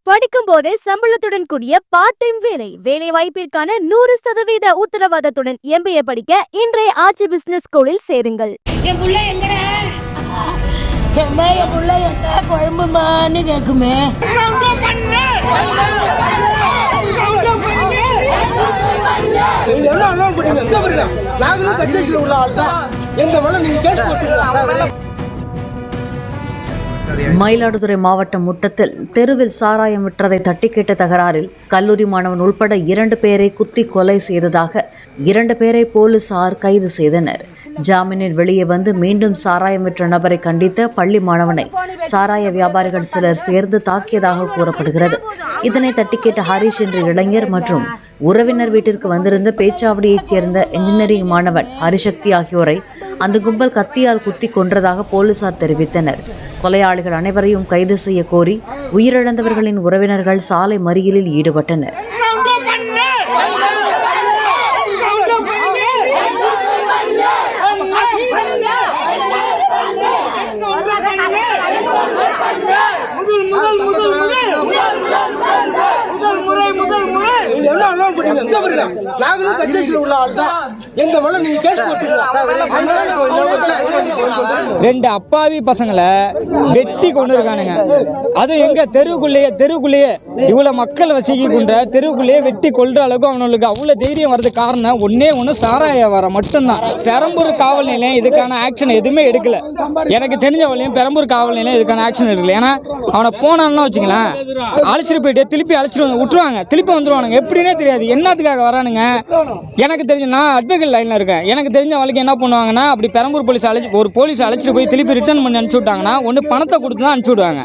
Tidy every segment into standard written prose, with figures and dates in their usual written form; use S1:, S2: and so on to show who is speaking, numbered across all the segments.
S1: படிக்கும் போதே சம்பளத்துடன் கூடிய பார்ட் டைம் வேலை வாய்ப்பிற்கான 100% உத்தரவாதத்துடன் MBA படிக்க இன்றைய ஆச்சி பிசினஸ் ஸ்கூலில் சேருங்கள்.
S2: என் புள்ள எங்கடா? என் புள்ள என்ன குழம்புமான்னு கேக்குமே.
S3: மயிலாடுதுறை மாவட்டம் முட்டத்தில் தெருவில் சாராயம் விற்றதை தட்டி கேட்ட தகராறில் கல்லூரி மாணவன் உள்பட 2 பேரை குத்தி கொலை செய்ததாக 2 பேரை போலீசார் கைது செய்தனர். ஜாமீனில் வெளியே வந்து மீண்டும் சாராயம் விற்ற நபரை கண்டித்த பள்ளி மாணவனை சாராய வியாபாரிகள் சிலர் சேர்ந்து தாக்கியதாக கூறப்படுகிறது. இதனை தட்டி கேட்ட ஹரிஷ் என்ற இளைஞர் மற்றும் உறவினர் வீட்டிற்கு வந்திருந்த பேச்சாவடியைச் சேர்ந்த இன்ஜினியரிங் மாணவன் ஹரிசக்தி ஆகியோரை அந்த கும்பல் கத்தியால் குத்தி கொன்றதாக போலீசார் தெரிவித்தனர். கொலையாளிகள் அனைவரையும் கைது செய்ய கோரி உயிரிழந்தவர்களின் உறவினர்கள் சாலை மறியலில் ஈடுபட்டனர்.
S4: ரெண்டு அப்பாவி பசங்களை வெட்டி கொண்டு இருக்கானுங்க. அது எங்க தெருவுக்குள்ளேயே இவ்வளவு மக்கள் வசிக்கின்ற தெருவுக்குள்ளேயே வெட்டி கொள்ற அளவுக்கு அவனுக்கு அவ்வளவு தைரியம் வர்றது காரணம் ஒண்ணு சாராய வியாபாரம் மட்டும்தான். பெரம்பூர் காவல் நிலையம் இதுக்கான ஆக்ஷன் எதுவுமே எடுக்கல. எனக்கு தெரிஞ்ச வழியும் பெரம்பூர் காவல் நிலையம் இதுக்கான ஆக்ஷன் எடுக்கல. ஏன்னா அவனை போனான்னு வச்சுக்கலாம், அழைச்சிட்டு போயிட்டு திருப்பி அழைச்சிட்டு விட்டுருவாங்க, திருப்பி வந்துருவானுங்க. எப்படின்னே தெரியாது என்னத்துக்காக வரானுங்க. எனக்கு தெரிஞ்ச நான் அட்வொகேட் லைன்ல இருக்கேன். எனக்கு தெரிஞ்ச வழக்கு என்ன பண்ணுவாங்கன்னா, அப்படி பெரம்பூர் போலீஸ் ஒரு போலீஸ் அழைச்சிட்டு போய் திருப்பி ரிட்டர்ன் பண்ணி அனுப்பிச்சு விட்டாங்கன்னா ஒன்று பணத்தை கொடுத்து தான் அனுப்பிச்சு விடுவாங்க.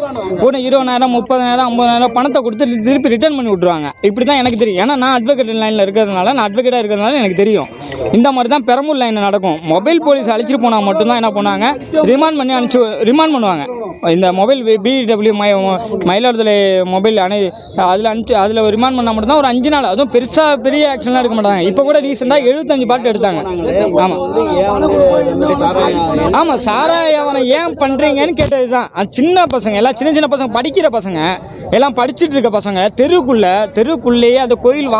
S4: ஒன்று 20,000 30,000 50,000 பணத்தை கொடுத்து திருப்பி ரிட்டர்ன் பண்ணி விட்டுருவாங்க. இப்படி தான் எனக்கு தெரியும். ஏன்னா நான் அட்வொகேட் லைனில் இருக்கிறதுனால, நான் அட்வொகேட்டாக இருக்கிறதுனால எனக்கு தெரியும். இந்த மாதிரி தான் பெரம்பூர் லைனில் நடக்கும். மொபைல் போலீஸ் அழைச்சிட்டு போனால் மட்டும்தான் என்ன பண்ணுவாங்க, ரிமாண்ட் பண்ணி ரிமாண்ட் பண்ணுவாங்க. இந்த மொபைல் BW மயிலாடுதுறை மொபைல் அதில் ரிமாண்ட் பண்ணால் மட்டும்தான் ஒரு 5 நாள். அதுவும் பெரிய ஆக்ஷன்லாம் எடுக்க மாட்டாங்க. இப்போ கூட ரீசெண்டாக 75 பாட்டு எடுத்தாங்க. ஆமாம் சாராய அவனை ஏன் பண்ணுறீங்கன்னு கேட்டது தான். சின்ன பசங்க எல்லாம் சின்ன பசங்க, படிக்கிற பசங்க எல்லாம், படிச்சுட்டு இருக்க பசங்க தெருக்குள்ளேயே அந்த கோயில்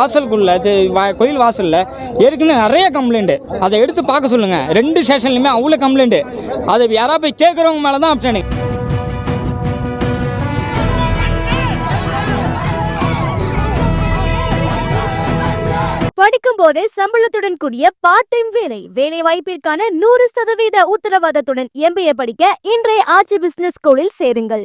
S4: வாசலில் ஏற்கனவே நிறைய கம்ப்ளைண்ட். அதை எடுத்து பார்க்க சொல்லுங்க. 2 ஸ்டேஷன்லையுமே அவ்வளோ கம்ப்ளைண்ட். அதை யாராவது போய் கேட்குறவங்க மேலே தான் ஆப்ஷன்.
S1: படிக்கும் போதே சம்பளத்துடன் கூடிய பார்ட் டைம் வேலை வாய்ப்பிற்கான 100% உத்தரவாதத்துடன் MBA படிக்க இன்றைய ஆச்சி பிசினஸ் ஸ்கூலில் சேருங்கள்.